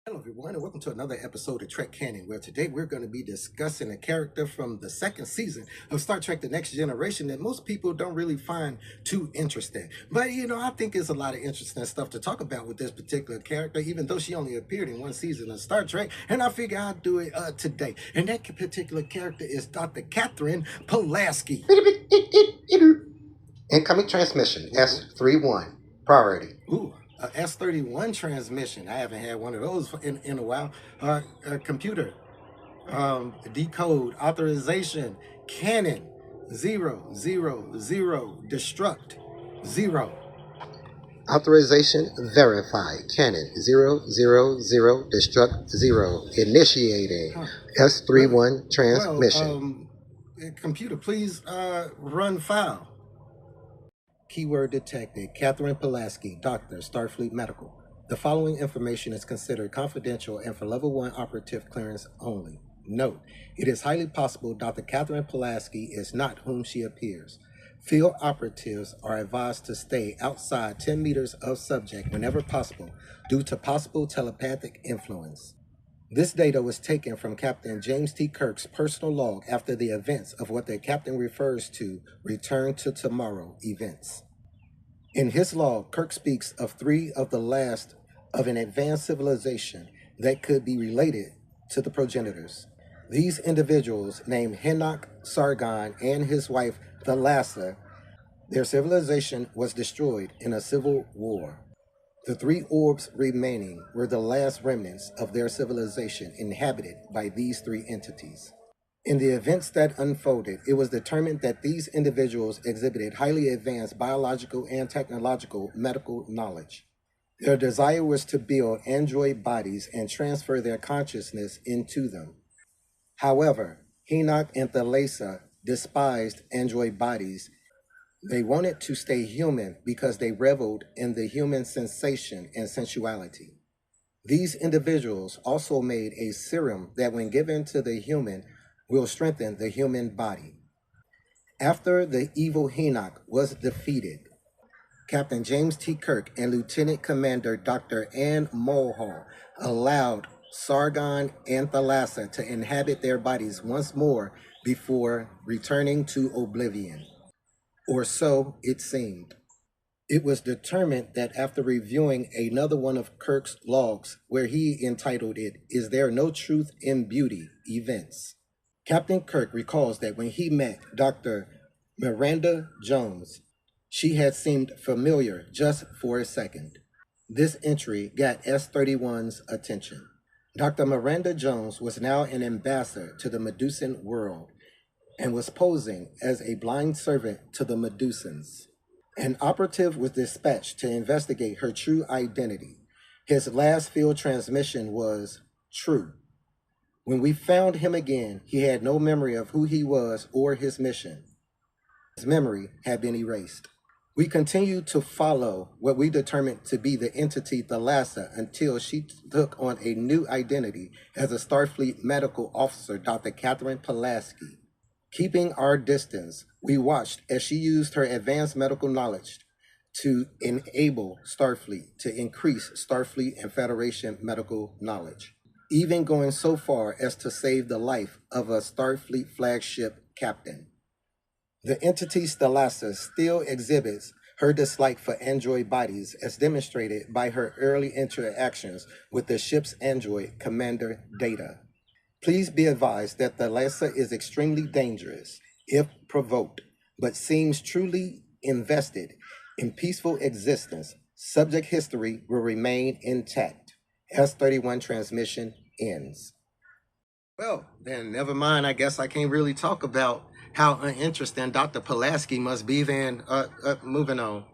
Hello everyone and welcome to another episode of Trek Canon, where today we're going to be discussing a character from the second season of Star Trek The Next Generation that most people don't really find too interesting. But I think there's a lot of interesting stuff to talk about with this particular character, even though she only appeared in one season of Star Trek, and I figure I'll do it today. And that particular character is Dr. Catherine Pulaski. Incoming transmission, S31, priority. Ooh, a S31 transmission. I haven't had one of those in a while. Computer, decode, authorization, canon, 000, destruct, 0. Authorization verified. Canon 000, destruct 0. Initiating S31 transmission. Computer, please run file. Keyword detected. Catherine Pulaski, Doctor, Starfleet Medical. The following information is considered confidential and for level 1 operative clearance only. Note, it is highly possible Dr. Catherine Pulaski is not whom she appears. Field operatives are advised to stay outside 10 meters of subject whenever possible due to possible telepathic influence. This data was taken from Captain James T. Kirk's personal log after the events of what the captain refers to return to tomorrow events. In his log, Kirk speaks of 3 of the last of an advanced civilization that could be related to the progenitors. These individuals, named Henoch Sargon and his wife Thalassa, their civilization was destroyed in a civil war. The 3 orbs remaining were the last remnants of their civilization inhabited by these 3 entities. In the events that unfolded, it was determined that these individuals exhibited highly advanced biological and technological medical knowledge. Their desire was to build android bodies and transfer their consciousness into them. However, Henoch and Thalassa despised android bodies. They wanted to stay human because they reveled in the human sensation and sensuality. These individuals also made a serum that, when given to the human, will strengthen the human body. After the evil Henoch was defeated, Captain James T. Kirk and Lieutenant Commander Dr. Ann Mulhall allowed Sargon and Thalassa to inhabit their bodies once more before returning to oblivion. Or so it seemed. It was determined that after reviewing another one of Kirk's logs, where he entitled it, "Is There No Truth in Beauty? Events," Captain Kirk recalls that when he met Dr. Miranda Jones, she had seemed familiar just for a second. This entry got S31's attention. Dr. Miranda Jones was now an ambassador to the Medusan world and was posing as a blind servant to the Medusans. An operative was dispatched to investigate her true identity. His last field transmission was true. When we found him again, he had no memory of who he was or his mission. His memory had been erased. We continued to follow what we determined to be the entity Thalassa until she took on a new identity as a Starfleet medical officer, Dr. Catherine Pulaski. Keeping our distance, we watched as she used her advanced medical knowledge to enable Starfleet to increase Starfleet and Federation medical knowledge, even going so far as to save the life of a Starfleet flagship captain. The entity Thalassa still exhibits her dislike for android bodies, as demonstrated by her early interactions with the ship's android commander Data. Please be advised that Thalassa is extremely dangerous if provoked, but seems truly invested in peaceful existence. Subject history will remain intact. S31 transmission ends. Well, then never mind. I guess I can't really talk about how uninteresting Dr. Pulaski must be then. Moving on.